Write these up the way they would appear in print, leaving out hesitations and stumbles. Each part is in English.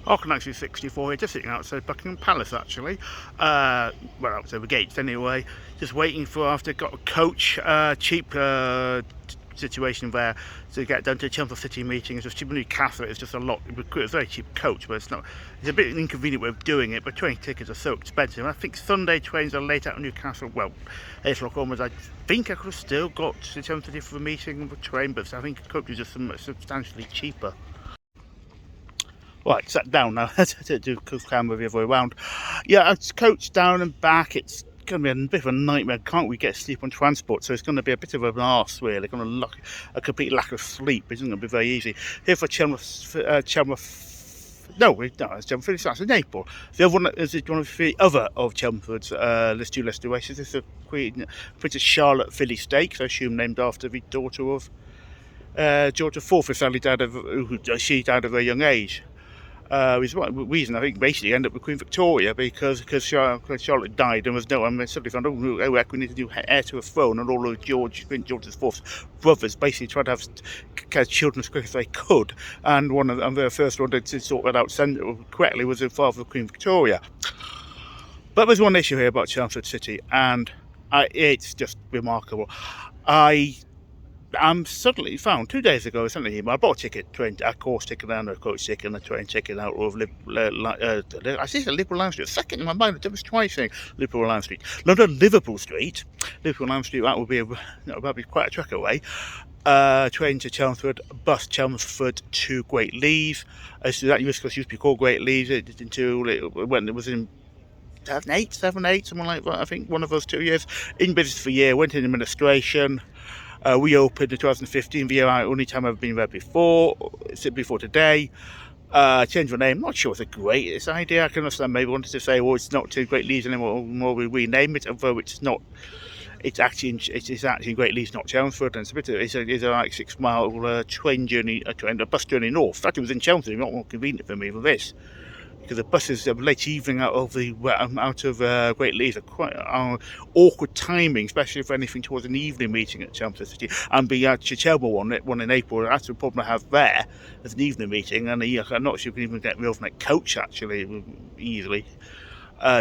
Archon 64 here, just sitting outside Buckingham Palace actually. Well, outside the gates anyway. Just waiting for after got a coach, cheap situation where to get down to Chelmsford City meeting. It's just cheap. Newcastle is just a lot. It's a very cheap coach, but it's not. It's a bit an inconvenient way of doing it. But train tickets are so expensive. And I think Sunday trains are late out of Newcastle. Well, 8 o'clock onwards. I think I could have still got to Chelmsford City for the meeting with train, but I think coach is just substantially cheaper. Right, sat down now to do camera the other way around. Yeah, it's coach down and back. It's going to be a bit of a nightmare. Can't we get sleep on transport? So it's going to be a bit of an arse, really. Going to look a complete lack of sleep. It's not going to be very easy. Here for Chelmsford. No, it's Chelmsford. That's in April. The other one is one of the other of Chelmsford's two listed races. This is the Queen Princess Charlotte Filly Stakes, I assume named after the daughter of George IV, who sadly died of a young age. Is one reason I think basically ended up with Queen Victoria because Charlotte died and was suddenly found we need to do heir to a throne, and all of Queen George IV's brothers basically tried to have children as quick as they could, and one of the first one to sort that out correctly was the father of Queen Victoria. But there's one issue here about Chelmsford City, and it's just remarkable. I'm suddenly found 2 days ago, I bought a course ticket and a coach ticket and a train ticket out of I see Liverpool Line Street. A second in my mind, I was twice saying Liverpool Line Street. London Liverpool Street. Liverpool Line Street, that would be that'd be quite a trek away. Train to Chelmsford, bus Chelmsford to Great Lees. So that used to be called Great Lees when it was in 2008, 7, 8, something like that. I think one of those 2 years. In business for a year, went in administration. We opened in 2015, the only time I've been there before today. Changed the name, not sure it's the greatest idea. I can understand maybe wanted to say, well, it's not too Great Lees anymore, we rename it, although it's not. It's actually Great Lees, not Chelmsford, and it's a like 6 mile train journey, a bus journey north. That was in Chelmsford, not more convenient for me than this. Because the buses late evening out of Great Lees are quite awkward timing, especially for anything towards an evening meeting at Chelmsford City. And the Chelmsford one in April, that's the problem I have there as an evening meeting. And I'm not sure you can even get the overnight coach actually easily.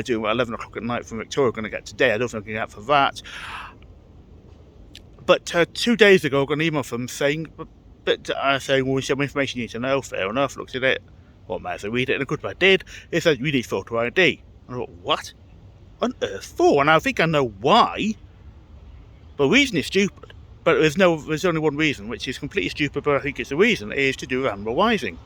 Doing 11 o'clock at night from Victoria, going to get today. I don't think I can get for that. But 2 days ago, I got an email from them saying, saying, well, some information you need to know. Fair enough. Looked at it. What matters? I read it, and a good part did. It says we need photo ID. And I thought, what on earth for? And I think I know why. The reason is stupid. But there's only one reason, which is completely stupid, but I think it's the reason, is to do with animal wising.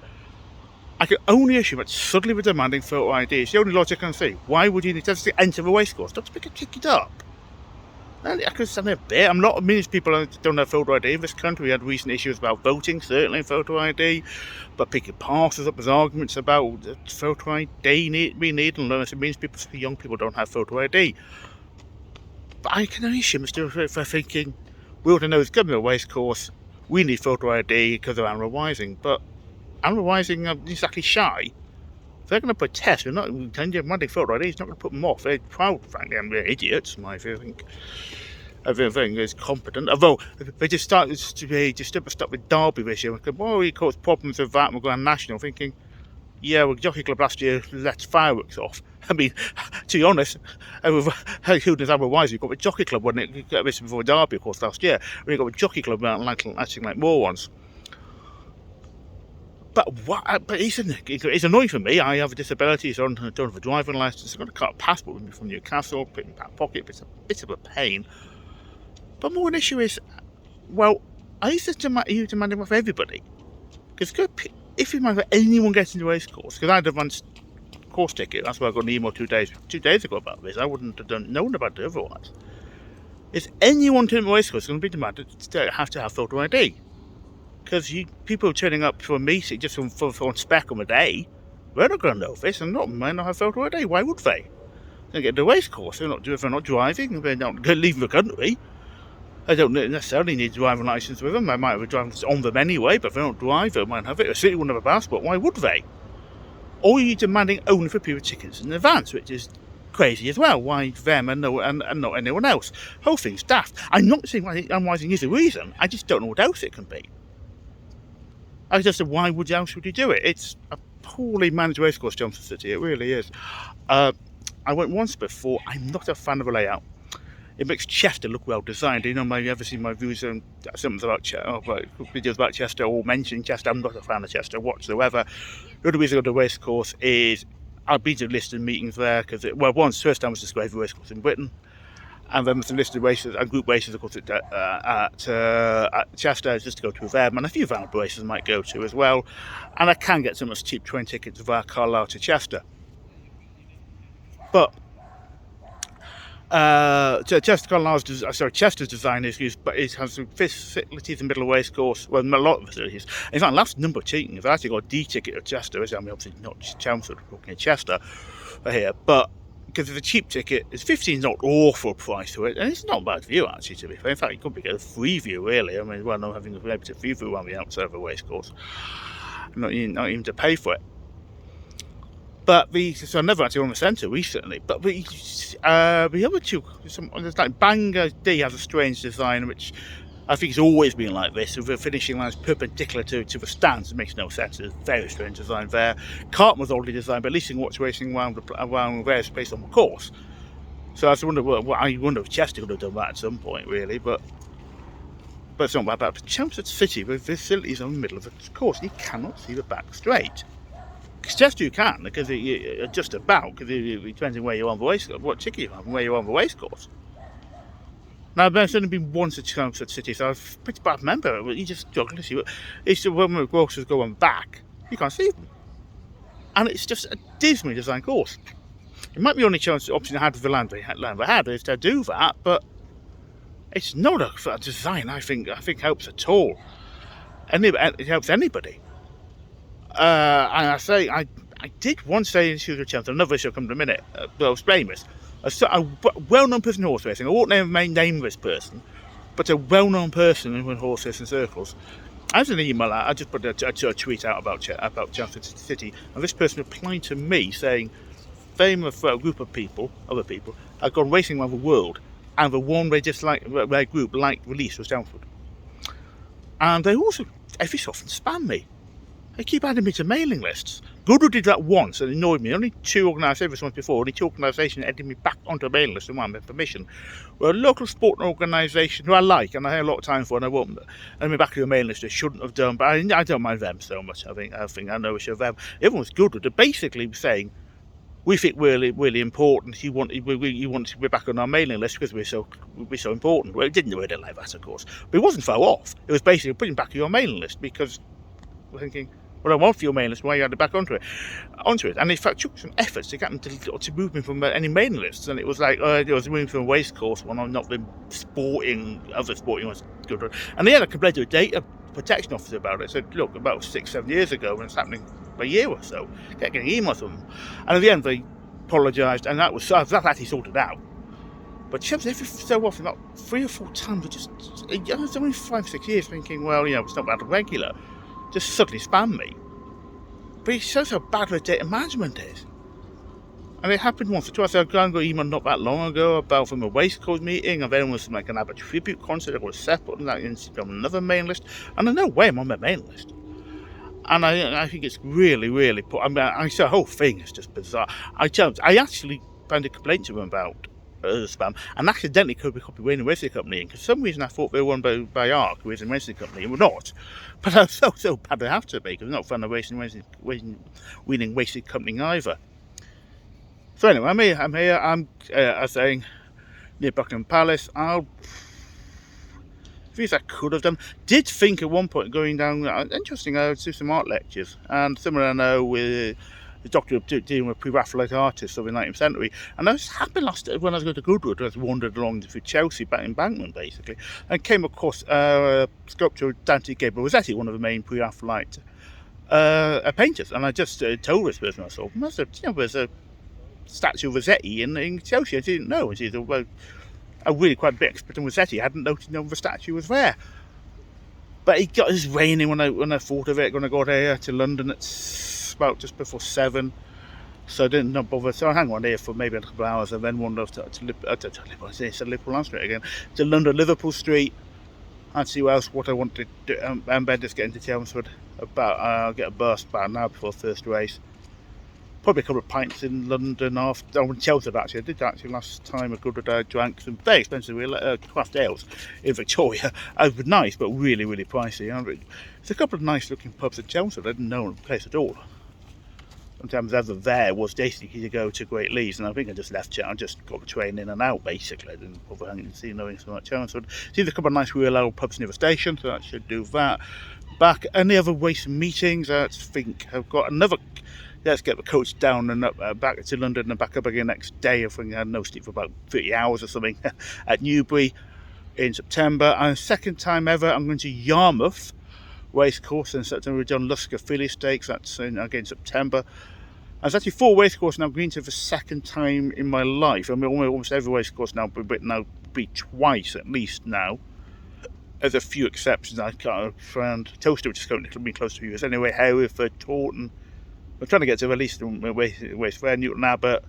I can only assume that suddenly we're demanding photo ID. It's the only logic I can see. Why would you need to enter the racecourse? Don't pick a ticket up. And I can stand there a bit. I'm not many people don't have photo ID in this country. We had recent issues about voting, certainly photo ID, but picking passes up. There's arguments about photo ID we need, and it means young people don't have photo ID. But I can only assume it's still for thinking we ought to know it's going to be a racecourse. We need photo ID because of animal wising, but animal wising are exactly shy. If they're going to protest, we're not demanding photo ID. It's not going to put them off. They're proud, frankly, and they're idiots. I think everything is competent. Although they just started to stop with Derby this year. We caused problems with that. And we're going national. Thinking, yeah, well, Jockey Club last year let fireworks off. I mean, to be honest, who does have a wise? You've got the Jockey Club when it got this before Derby, of course, last year. We got the Jockey Club acting like morons. But it's annoying for me. I have a disability, so I don't have a driving license. I've got to cut a passport with me from Newcastle, put it in my back pocket. It's a bit of a pain. But more an issue is, well, are you demanding of everybody? Because if you mind anyone getting the race course, because I had a course ticket, that's why I got an email 2 days ago about this. I wouldn't have known about it otherwise. Is anyone to the race course going to be demanded to have photo ID? Because people turning up for a meeting just for spec on a day, they're not going to know this, and might not have photo ID. Why would they? They get the race course. They're not driving. They're not leaving the country. They don't necessarily need a driving license with them. They might have a driving license on them anyway, but if they don't drive, they might have it. They certainly wouldn't have a passport. Why would they? Or are you demanding only for people with tickets in advance, which is crazy as well. Why them and not anyone else? Whole thing's daft. I'm not saying unwising is the reason. I just don't know what else it can be. I just said, why else would you do it? It's poorly managed racecourse, Chelmsford City. It really is. I went once before. I'm not a fan of the layout. It makes Chester look well designed. You know, have you ever seen my views on something about videos about Chester or mentioning Chester? I'm not a fan of Chester whatsoever. The other reason I go to racecourse is I've been to listed meetings there because, first time was the Gravy Racecourse in Britain, and then with the listed races and group races, of course, at Chester, just to go to them, and a few valuable races I might go to as well. And I can get some of those cheap train tickets via Carlisle to Chester. But Chester's design it has some facilities in the middle of racecourse. Well, a lot of facilities. In fact, last number of cheating, I've actually got a D ticket at Chester. I mean, obviously not Chelmsford, we're talking at Chester here, but because it's a cheap ticket, it's 15 is not awful price to it, and it's not a bad view actually. To be fair, in fact, you could get a free view really. I mean, well, not having been able to free view on the outside of a racecourse, not even to pay for it. But so I never actually won the centre recently. But the other two, there's like Bangor D has a strange design, which I think it's always been like this. With the finishing lines perpendicular to the stands, it makes no sense. It's a very strange design there. Carlton was oddly designed, but at least you can watch racing around various based on the course. So I wonder if Chester could have done that at some point, really. But it's not about Chelmsford City, with facilities in the middle of the course. You cannot see the back straight. Chester you can, because just about, because it depends on where you're on the race, what ticket you have and where you're on the race course. Now, there's only been once at Chelmsford City, so I've pretty bad remember, but you just struggle to see it's when the racers go on back, you can't see them. And it's just a dismally designed course. It might be the only option I had with the land they had is to do that, but it's not a design I think helps at all. It helps anybody. And I say, I did once say in Sugar Chelmsford, another issue will come in a minute, but I was famous. A well-known person in horse racing, I won't name this person, but a well-known person in horse racing circles. As an email, I just put a tweet out about Chelmsford City, and this person replied to me saying, famous group of other people, have gone racing around the world, and the one their group released was Chelmsford. And they also, every so often, spam me. They keep adding me to mailing lists. Goodwood did that once and annoyed me. Only two organisations once before. Only two organisations added me back onto a mailing list and my permission. Well, a local sporting organisation who I like and I have a lot of time for, and I won't add me back to a mailing list. I shouldn't have done, but I don't mind them so much. I think I know we should have them. Everyone was Goodwood. They're basically saying we think really, really important. You want to be back on our mailing list because we're so important. Well, it didn't do it like that, of course, but it wasn't far off. It was basically putting back your mailing list because we're thinking, well, I want for your mailing list, why you had it back onto it. And in fact, took some efforts to get them to move me from any mailing lists. And it was like, I was moving from a racecourse when I'm not been other sporting ones good. And they had a complaint to a data protection officer about it. Said, look, about 6-7 years ago, and it's happening for a year or so, kept getting emails from them. And at the end, they apologised, and that actually sorted out. But Chelsea, every so often, about 3 or 4 times, it's only 5-6 years, thinking, well, it's not bad regular. Just suddenly spam me. But it shows how bad the data management is. And it happened once or twice. I got an email not that long ago about from a racecourse meeting, and then it was like an Abbott tribute concert. I got separate and that on another mailing list. And I know way I'm on my mailing list. And I think it's really, really poor. I mean, the whole thing is just bizarre. I actually found a complaint to them about spam, and accidentally copied Winning Racing Company, and for some reason I thought they were run by ARC, Racing Racing Company, and we're not. But I felt so bad they have to be, because I'm not a fan of Winning Racing Company either. So anyway, I'm here. I'm saying near Buckingham Palace. Things I could have done. Did think at one point going down. Interesting. I would do some art lectures, and someone I know with the doctor dealing with pre-Raphaelite artists of the 19th century. And I was happy when I was going to Goodwood. I was wandered along through Chelsea, back in Bankman basically, and came across a sculpture of Dante Gabriel Rossetti, one of the main pre-Raphaelite painters. And I just told this person I saw, there's a statue of Rossetti in Chelsea. I didn't know. And she said, well, a really quite big expert on Rossetti. I hadn't noticed the statue was there. But it was raining when I thought of it. When I got here to London at about just before 7, so I didn't bother. So I hung on here for maybe a couple of hours, and then wandered off to Liverpool Street again, to London Liverpool Street, and see what I want to do. And then just get into Chelmsford about. I'll get a bus about an hour before the first race. Probably a couple of pints in London after. Oh, in Chelmsford actually. I did actually last time. A good drank some very expensive craft ales in Victoria. It was nice, but really, really pricey. There's a couple of nice looking pubs in Chelmsford. I didn't know the place at all. Sometimes ever there was basically to go to Great Leys, and I think I just left. I just got the train in and out basically. I didn't bother hanging and see knowing so much Chelmsford. See, there's a couple of nice real old pubs near the station, so that should do that. Back any other race meetings? I think I've got another. Let's get the coach down and up, back to London and back up again next day. I think I had no sleep for about 30 hours or something at Newbury in September. And second time ever, I'm going to Yarmouth racecourse in September with John Lusker Filly Stakes. That's again September. There's actually 4 racecourses now. I'm going to the second time in my life. I mean, almost every racecourse now be twice at least now. There's a few exceptions. I can't find Toaster, which is going to be close to viewers anyway. Hereford, Taunton. I'm trying to get to at least race fair, Newton Abbott,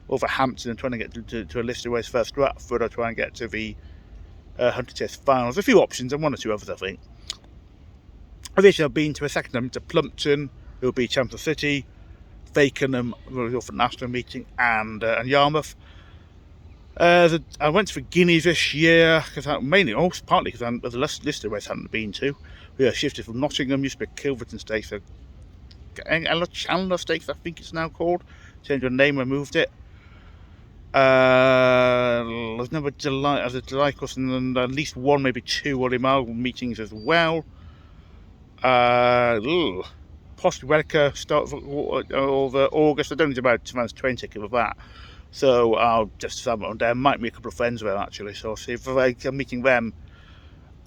Wolverhampton. I'm trying to get to a list of race fair, Stratford. I'll try and get to the Hunter Test finals. A few options and 1 or 2 others, I think. I've been to a second time to Plumpton. It will be Chelmsford City, Fakenham, for the national meeting, and Yarmouth. I went to the Guineas this year partly because the list of races I hadn't been to. We shifted from Nottingham, used to be Kilverton Stakes, Chandler Stakes, I think it's now called. Changed the name and moved it. There's never a July course, and at least 1, maybe 2 Ollie Mile meetings as well. Possibly Relica start of August. I don't think about man's train ticket with that. So I'll just have it on there. Might be a couple of friends there actually. So I'll see if I'm meeting them.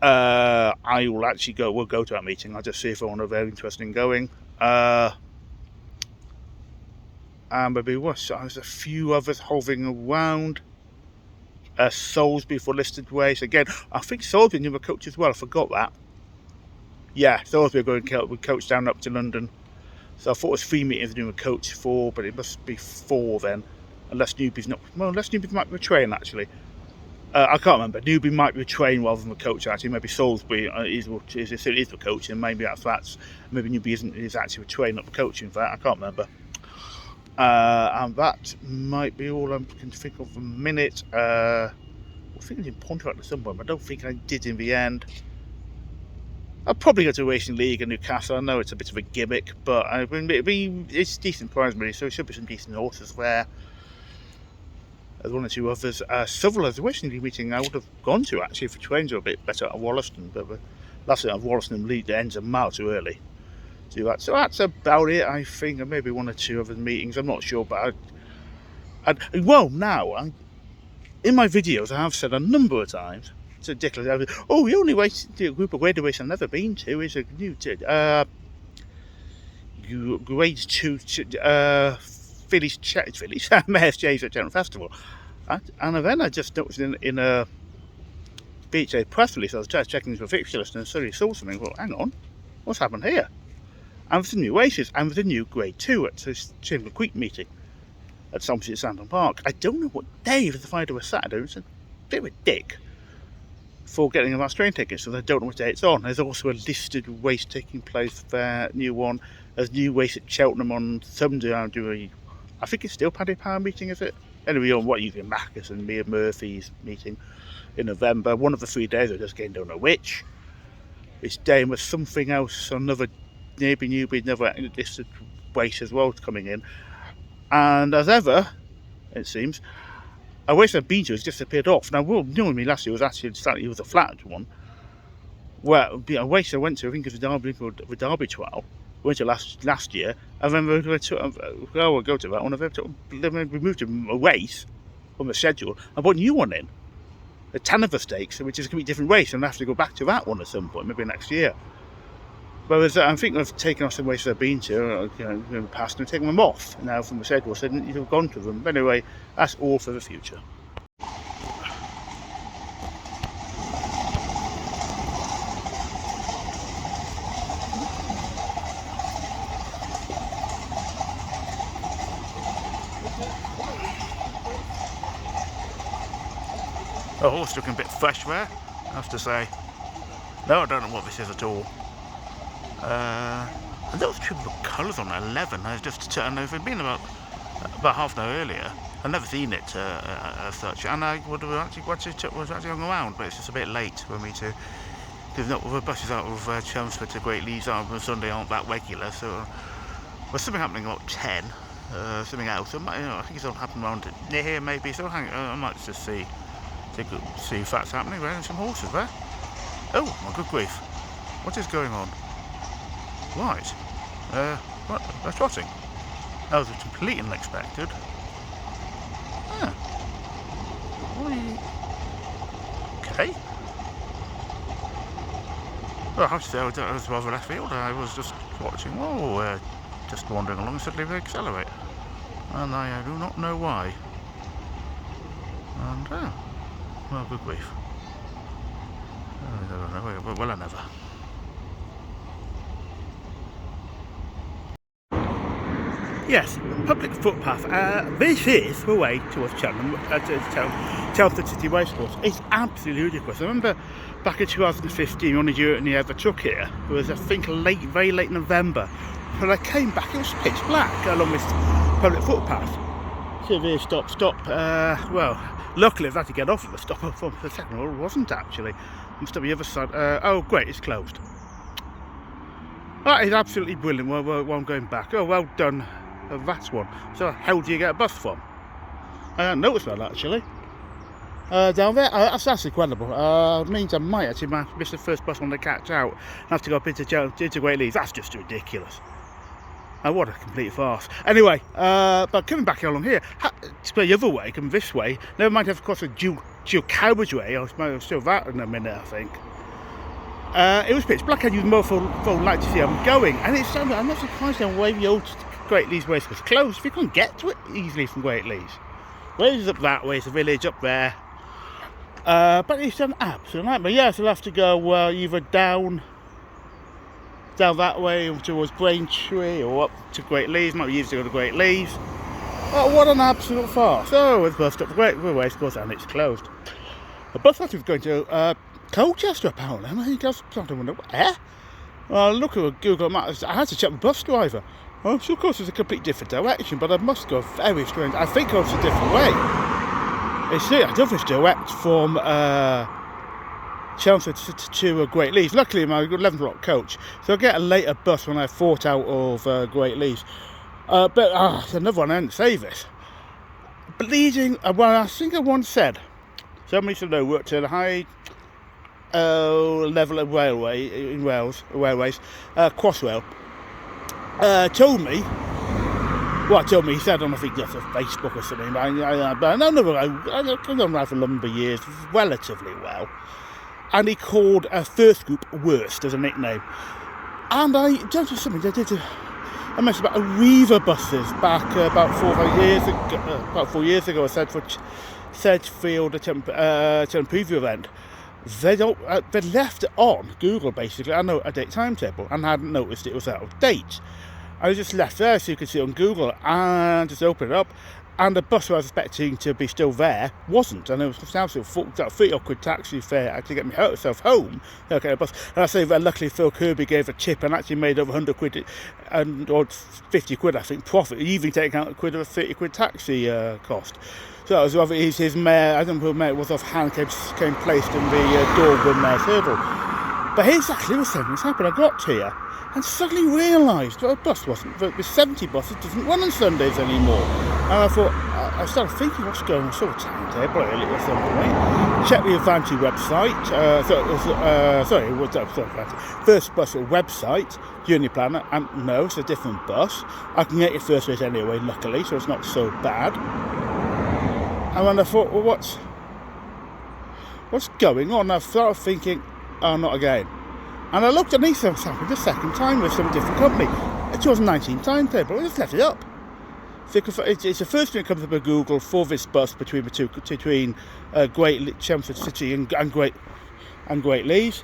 I will actually go. We'll go to that meeting. I'll just see if anyone are very interested in going. And maybe there's a few others hovering around. Salisbury for listed race again. I think Salisbury knew a coach as well. I forgot that. Yeah, Salisbury are going with coach down up to London. So I thought it was 3 meetings doing a coach 4, but it must be 4 then. Unless Newby's not. Well, unless Newby might be a train actually. I can't remember. Newby might be a train rather than a coach actually. Maybe Salisbury is the coach, and maybe that's maybe Newby is actually a train, not the coach. In fact, I can't remember. And that might be all I can think of for a minute. I think I did Pontefract somewhere, but I don't think I did in the end. I'll probably go to Racing League in Newcastle. I know it's a bit of a gimmick, but it's decent prize money, so there should be some decent horses there. There's 1 or 2 others. Several the Racing League meeting I would have gone to actually if the trains were a bit better at Wollaston, but last thing at Wollaston lead ends a mile too early to do that. So that's about it, I think. And maybe 1 or 2 other meetings. I'm not sure, but in my videos I have said a number of times. It's ridiculous. The only group of radio race I've never been to is a new grade 2 Phillies Mayor's Chase at General Festival. And then I just noticed in a BHA press release, I was just checking the fixture list and suddenly saw something. Well, hang on, what's happened here? And with the new races and with the new grade 2 at the Chelmsford Creek meeting at Santon Park. I don't know what day, if it's a Friday or a Saturday. It's a bit of a dick for getting a last train ticket, so I don't know what day it's on. There's also a listed race taking place there, new one. There's a new race at Cheltenham on Sunday. I think it's still Paddy Power meeting, is it? Anyway, on what you can Marcus and Mia Murphy's meeting in November. 1 of the 3 days, I just again don't know which. It's day with something else, another another listed race as well coming in. And as ever, it seems, a race I've been to has disappeared off. Now, normally last year was actually slightly a flat one. Well, a race I went to, I think it was the Derby trial. Went to last year, and then we'll go to that one. They've removed a race from the schedule and put a new one in, the Tanover Stakes, which is a completely different race, and I have to go back to that one at some point, maybe next year. Whereas I think I've taken off some races I've been to, in the past, and taken them off now from the schedule, so I didn't even gone to them. But anyway, that's all for the future. The horse looking a bit fresh there, I have to say. No, I don't know what this is at all. And those triple colours on 11. I just turned over. It'd been about half an hour earlier. I've never seen it as such, and I would have actually hung around, but it's just a bit late for me to. Because the buses out of Chelmsford to Great Leys on Sunday aren't that regular, so there's something happening about 10. Something else. I think it's all happening around near here, maybe. So I might just see if that's happening. We're some horses there. Oh my good grief! What is going on? Right. What? They're trotting. That was completely unexpected. Yeah. Okay. Well, I have to say, I was rather left field. I was just watching. Oh, just wandering along, and suddenly they accelerate. And I do not know why. And, well, good grief. I don't know. Well, I never. Yes, public footpath. This is the way towards Chelmsford City Racecourse. It's absolutely ludicrous. I remember back in 2015, on the journey I ever took here, it was I think very late November. When I came back, it was pitch black along this public footpath. Severe stop. Well, luckily I had to get off at the stop for the second one. It wasn't actually. I'm still on the other side. Oh, great, it's closed. That is absolutely brilliant. While I'm going back. Oh, well done. That's one. So how do you get a bus from? I hadn't noticed that actually. Down there, that's incredible. Means I might actually miss the first bus on the catch out and have to go up into Great Leys. That's just ridiculous. What a complete farce. Anyway, but coming back along here, to go the other way, come this way, never mind have to cross a dual carriageway. I'll still that in a minute, I think. It was pitch black. I used more full light to see I'm going, and I'm not surprised how way the old Great Leys Race was closed. You can't get to it easily from Great Leys. Ways up that way, it's a village up there. But it's an absolute nightmare. Yeah, so I'll have to go either down that way towards Braintree or up to Great Leys. Might be easier to go to Great Leys. Oh, what an absolute farce. So we've bus stopped the race course and it's closed. The bus was going to Colchester apparently. I just wonder where. Well, look at Google Maps. I had to check the bus driver. Oh, so of course it's a complete different direction, but I must go very strange. I think it's a different way. I don't think it's direct from Chelmsford to Great Leys. Luckily, my 11 o'clock coach, so I'll get a later bus when I thought out of Great Leys. But another one, I didn't say this. Bleeding, well, I think I once said, somebody should know, worked at a high level of railway in railways, Crossrail. Told me, he said on I think that's a Facebook or something, but I know around for a number of years, relatively well, and he called a first group worst as a nickname. And I don't know something, I mentioned about Arriva buses back about 4 years ago, I said for Sedgefield preview event. They left it on Google basically. I know a date timetable and hadn't noticed it was out of date. I just left there so you could see it on Google and just open it up, and the bus I was expecting to be still there wasn't, and it was an absolute £30 taxi fare to get myself home. Okay, bus, and I say that luckily Phil Kirby gave a tip and actually made over 100 quid or 50 quid I think profit, even taking out a quid of a 30 quid taxi cost. So it was rather easy. His mare, I don't know who mare it was offhand, came placed in the Dorburn mare's hurdle. But here's actually the same thing's happened. I got here and suddenly realised that a bus the 70 buses doesn't run on Sundays anymore. And I thought, I started thinking what's going on, sort of timetable at some point. Check the Avanti website, First Bus website, Journey Planner, and no, it's a different bus. I can get your first race anyway, luckily, so it's not so bad. And then I thought, well, what's going on? I started thinking, oh, not again. And I looked at these things happened the second time with some different company. It was 19 timetable. I just left it up. It's the first thing that comes up with Google for this bus between Chelmsford City and Great Leys.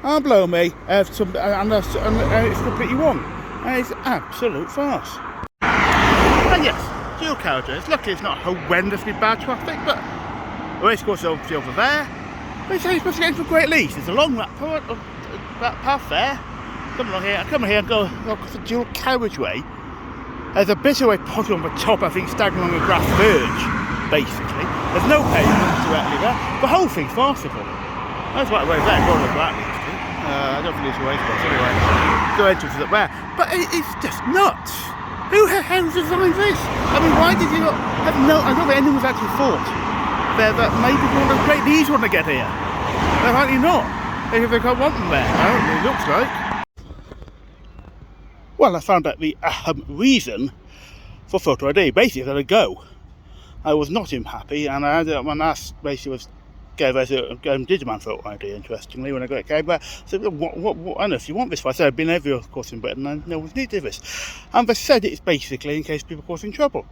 And blow me, and it's completely wrong. And it's an absolute farce. And yes, dual carriages. Luckily, it's not horrendously bad traffic, but the racecourse is obviously over there. But it's supposed to get into Great Leys. It's a long lap. that path there. Come along here. I come here and go across the dual carriageway. There's a bit of a puddle on the top, I think, staggering along a grass verge, basically. There's no pavement directly there. The whole thing's farcical. That's what way there, going to that leads to. I don't think it's a racecourse anyway. The entrance is up there. But it's just nuts. Who the hell designed this? I mean, why did you not have no... I don't think anyone's actually thought that maybe one of the great these want to get here. Apparently not. If they can't want them there, it looks like. Well, I found out the reason for photo ID. Basically, I had to go. I was not happy, and I had when I asked, basically was gave us a demand photo ID. Interestingly, when I got it came back, I said, "What? I don't know if you want this." I said, "I've been every other course in Britain, and no one's needed this." And they said it's basically in case people are causing trouble.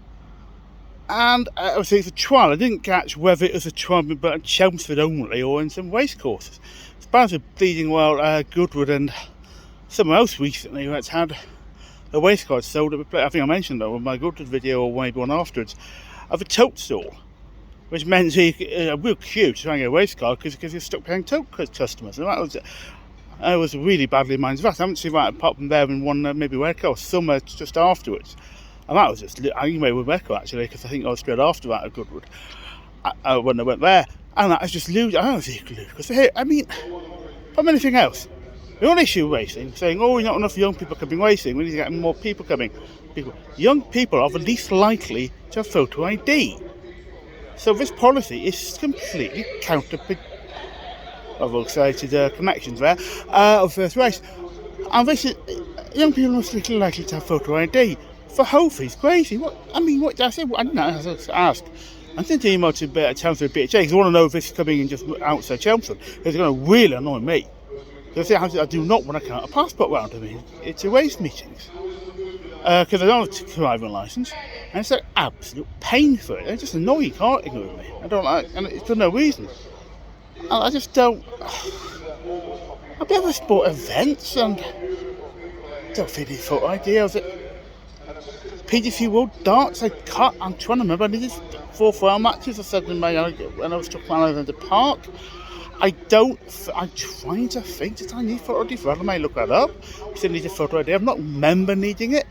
And obviously, it's a trial. I didn't catch whether it was a trial, but at Chelmsford only, or in some race courses. It's bound to Bleeding Well, Goodwood, and somewhere else recently where it's had a race card sold at the place. I think I mentioned that on my Goodwood video or maybe one afterwards, of a tote stall, which meant a real queue to try and get a race card because you're stuck paying tote customers. And that was really badly managed. I haven't seen that apart from there in one maybe Waco or somewhere just afterwards. And that was just, I think maybe with Waco actually, because I think I was straight after that at Goodwood when I went there. And that was just ludicrous. I don't think it's ludicrous. I mean, from anything else. The only issue with racing, saying, oh, not enough young people coming racing, we need to get more people coming. Young people are the least likely to have photo ID. So this policy is completely counterproductive. I've excited connections there of first race. And this is, young people are most likely to have photo ID. For Hove, it's crazy. What I did I say? I didn't know. I had to ask. I sent an email to Chelmsford BHA because I want to know if this is coming in just outside Chelmsford. It's going to really annoy me. Because I do not want to count a passport round to me. It's a race meetings. Because I don't have a driving licence. And it's an absolute pain for it. It's just annoying arguing with me. I don't like, and it's for no reason. And I just don't. I've been able to sport events and don't feel the photo ID. I was at PDC World Darts. I'm trying to remember. I needed 4 trial matches. I said when I was stuck around in the park. I'm trying to think, did I need photo ID for that? I might look that up. I still need a photo ID. I don't remember needing it.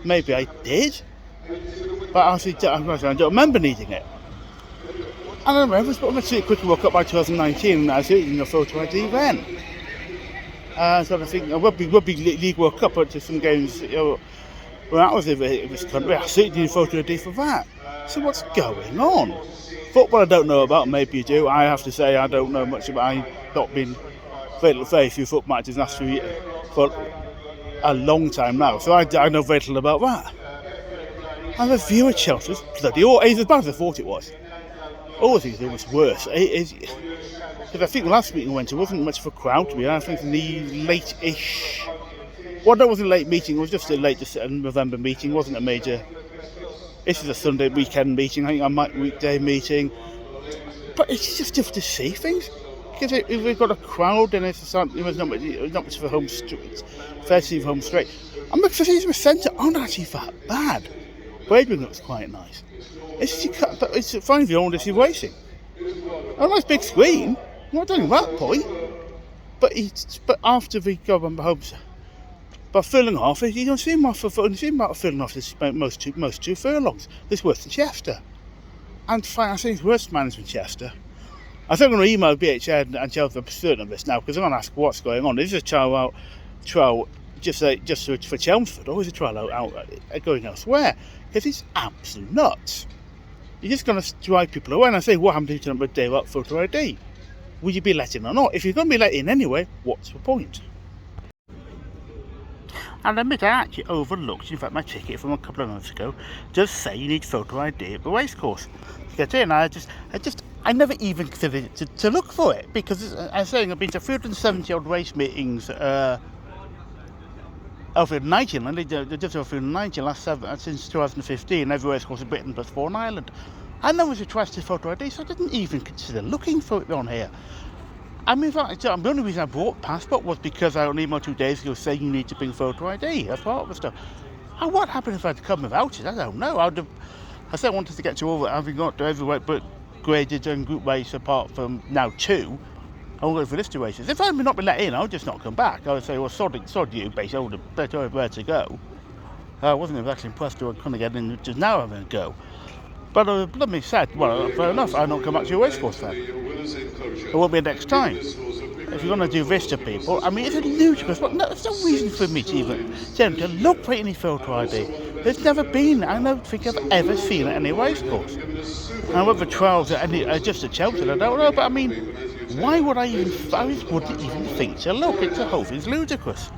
Maybe I did. But I don't remember needing it. And I remember, but I'm actually quickly woke up by 2019 and I was using a photo ID then. So I think Rugby League World Cup to some games, where that was in this country. I certainly need a photo ID for that. So what's going on? Football I don't know about, maybe you do. I have to say I don't know much about. I've not been very few football matches last few years for a long time now, so I know very little about that. And the view at Chelmsford is bloody it's as bad as I thought it was. All I think it was worse. Because I think the last meeting I went to wasn't much of a crowd to be honest. I think the late-ish. Well, that wasn't a late meeting. It was just a late November meeting. It wasn't a major. This is a Sunday weekend meeting, I think I might weekday meeting. But it's just difficult to see things. Because if we've got a crowd and it's not much of a home street, fair to see the home straight. And the facilities in the centre aren't actually that bad. Bradwin looks quite nice. It's fine if you don't want to see racing. A nice big screen, I'm not doing that point. But after we go on the home by filling off, you don't see him filling off this most two furlongs. It's worse than Chester. And I think it's worse than management Chester. I think I'm going to email BHA and tell them certain of this now because I'm going to ask what's going on. Is this a trial just for Chelmsford, or is a trial out going elsewhere? Because it's absolute nuts. You're just going to drive people away. And I say, what happened to the day without photo ID? Will you be let in or not? If you're going to be let in anyway, what's the point? And I admit I actually overlooked, in fact my ticket from a couple of months ago does say you need photo ID at the racecourse to get in. I never even considered to look for it because as I was saying, I've been to 370 odd race meetings over in 19, and they just over in 19 since 2015, every racecourse in Britain plus 4 in Ireland. And there was a trusted photo ID, so I didn't even consider looking for it on here. I mean, the only reason I bought passport was because I only 2 days ago saying you need to bring photo ID as part of the stuff. And what happened if I'd come without it? I don't know. I said I wanted to get to all having got to everywhere but graded and group race apart from now 2. I won't go for this to races. If I'd not been let in, I would just not come back. I would say, well, sod you, basically, I would have better where to go. I wasn't exactly impressed to kind of get in just now having a go. But let me say, well, fair enough, I'll not come back to your racecourse then. It won't be next time. If you're going to do this to people, I mean, it's ludicrous, but no, there's no reason for me to even tell them to look for any photo ID. There's never been, I don't think I've ever seen it at any racecourse. And whether trials are just at Chelmsford, I don't know, but I mean, why would I wouldn't even think to look? It's a whole thing's ludicrous.